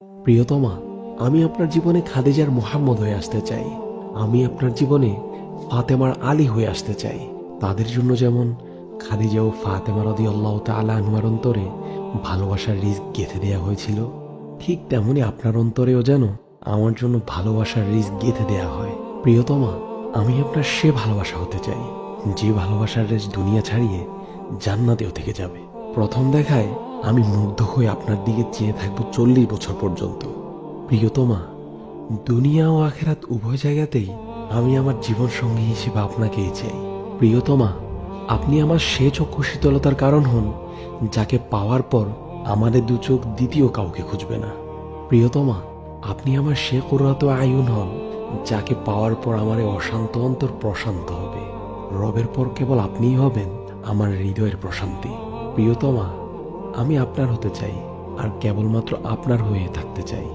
প্রিয়তমা, আমি আপনার জীবনে খাদিজার মুহাম্মদ হয়ে আসতে চাই। আমি আপনার জীবনে ফাতেমার আলী হয়ে আসতে চাই। তাদের জন্য যেমন খাদিজা ও ফাতেমা রাদিয়াল্লাহু তাআলা আনহার অন্তরে ভালোবাসার রিজক গেঁথে দেয়া হয়েছিল, ঠিক তেমনি আপনার অন্তরেও যেন আমার জন্য ভালোবাসার রিজক গেঁথে দেয়া হয়। প্রিয়তমা, আমি আপনার সে ভালোবাসা হতে চাই যে ভালোবাসার রেশ দুনিয়া ছাড়িয়ে জান্নাতেও থেকে যাবে। প্রথম দেখায় আমি মুগ্ধ হয়ে আপনার দিকে চেয়ে থাকবো 40 বছর পর্যন্ত। প্রিয়তমা, দুনিয়া ও আখেরাত উভয় জায়গাতেই আমি আমার জীবন সঙ্গী হিসেবে আপনাকেই চাই। প্রিয়তমা, আপনি আমার সে চক্ষু শীতলতার কারণ হন যাকে পাওয়ার পর আমাদের দু চোখ দ্বিতীয় কাউকে খুঁজবে না। প্রিয়তমা, আপনি আমার সে কুররাতু আয়ুন হন যাকে পাওয়ার পর আমার এই অশান্ত অন্তর প্রশান্ত হবে। রবের পর কেবল আপনিই হবেন আমার হৃদয়ের প্রশান্তি। প্রিয়তমা, আমি আপনার হতে চাই আর কেবলমাত্র আপনার হয়ে থাকতে চাই।